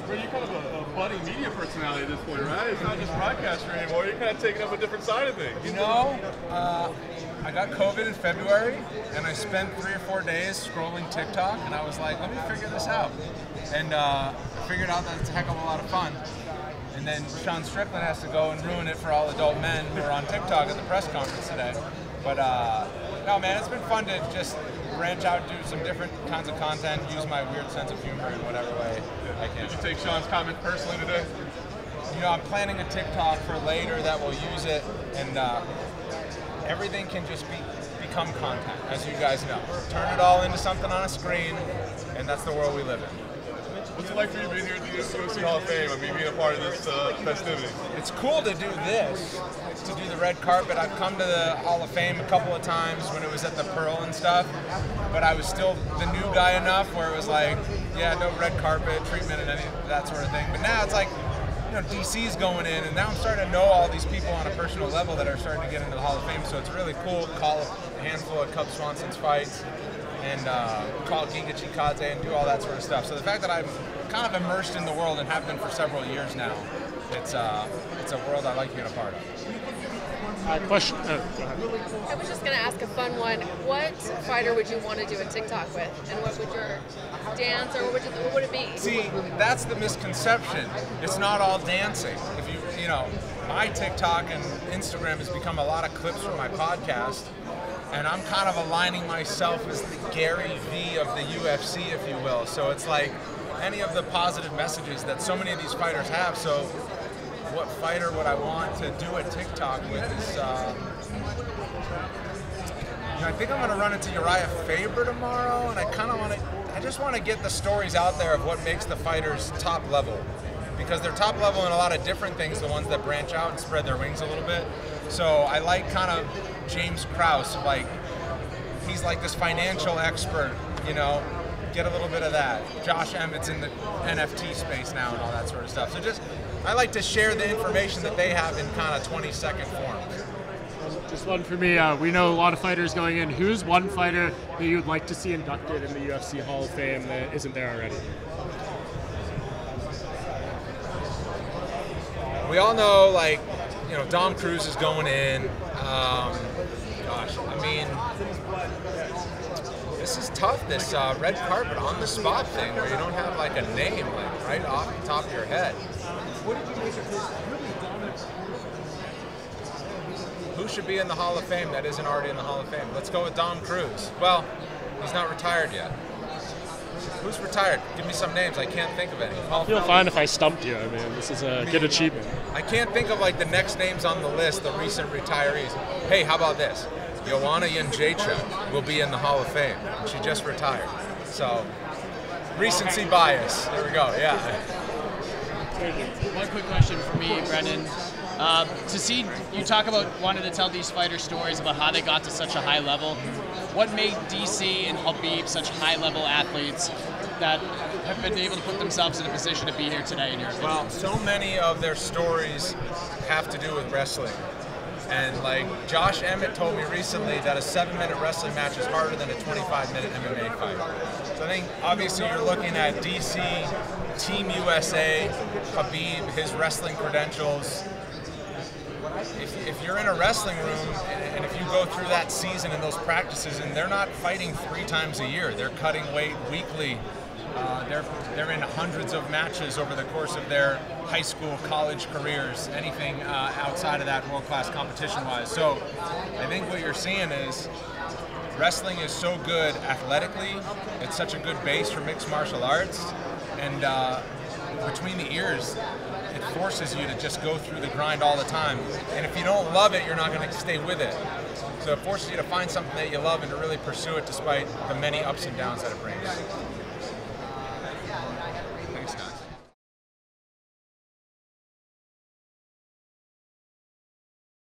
You're kind of a budding media personality at this point, right? It's not just broadcaster anymore. You're kind of taking up a different side of things. You know, I got COVID in February, and I spent 3 or 4 days scrolling TikTok, and I was like, let me figure this out. And I figured out that it's a heck of a lot of fun. And then Strickland has to go and ruin it for all adult men who are on TikTok at the press conference today. But no, man, it's been fun to just branch out, do some different kinds of content, use my weird sense of humor in whatever way I can. Did you take Sean's comment personally today? You know, I'm planning a TikTok for later that will use it, and everything can just become content, as you guys know. Turn it all into something on a screen, and that's the world we live in. What's it like for you being here at the UFC Hall of Fame? I mean, being a part of this festivity? It's cool to do this, to do the red carpet. I've come to the Hall of Fame a couple of times when it was at the Pearl and stuff, but I was still the new guy enough where it was like, yeah, no red carpet treatment and any that sort of thing. But now it's like, you know, DC's going in, and now I'm starting to know all these people on a personal level that are starting to get into the Hall of Fame, so it's really cool to call a handful of Cub Swanson's fights and call Giga Chikadze and do all that sort of stuff. So the fact that I'm kind of immersed in the world and have been for several years now, it's a world I like being a part of. Question. Go ahead. I was just going to ask a fun one. What fighter would you want to do a TikTok with? And what would your dance, or what would it be? See, that's the misconception. It's not all dancing. If you know, my TikTok and Instagram has become a lot of clips from my podcast, and I'm kind of aligning myself as the Gary V of the UFC, if you will. So it's like any of the positive messages that so many of these fighters have. So what fighter would I want to do a TikTok with is, you know, I think I'm going to run into Uriah Faber tomorrow, and I just want to get the stories out there of what makes the fighters top level. Because they're top level in a lot of different things, the ones that branch out and spread their wings a little bit. So I like kind of James Krause, like he's like this financial expert, you know, get a little bit of that. Josh Emmett's in the NFT space now and all that sort of stuff. So just, I like to share the information that they have in kind of 20-second form. Just one for me. We know a lot of fighters going in. Who's one fighter that you'd like to see inducted in the UFC Hall of Fame that isn't there already? We all know, like, you know, Dom Cruz is going in. Gosh, I mean, this is tough, this red carpet on the spot thing where you don't have like a name like right off the top of your head. Who should be in the Hall of Fame that isn't already in the Hall of Fame? Let's go with Dom Cruz. Well, he's not retired yet. Who's retired? Give me some names. I can't think of any. I feel fine if I stumped you. I mean, this is a good achievement. I can't think of like the next names on the list, the recent retirees. Hey, how about this? Joanna Jędrzejczyk will be in the Hall of Fame. She just retired. So, recency bias. There we go, yeah. One quick question for me, Brendan. To see you talk about wanting to tell these fighter stories about how they got to such a high level, what made DC and Khabib such high-level athletes that have been able to put themselves in a position to be here today in your opinion? Well, so many of their stories have to do with wrestling. And like Josh Emmett told me recently that a 7-minute wrestling match is harder than a 25-minute MMA fight. So I think obviously you're looking at DC, Team USA, Khabib, his wrestling credentials. If you're in a wrestling room and if you go through that season and those practices, and they're not fighting 3 times a year, they're cutting weight weekly. They're in hundreds of matches over the course of their high school, college careers, anything outside of that world-class competition-wise. So I think what you're seeing is wrestling is so good athletically. It's such a good base for mixed martial arts. And between the ears, it forces you to just go through the grind all the time. And if you don't love it, you're not going to stay with it. So it forces you to find something that you love and to really pursue it despite the many ups and downs that it brings.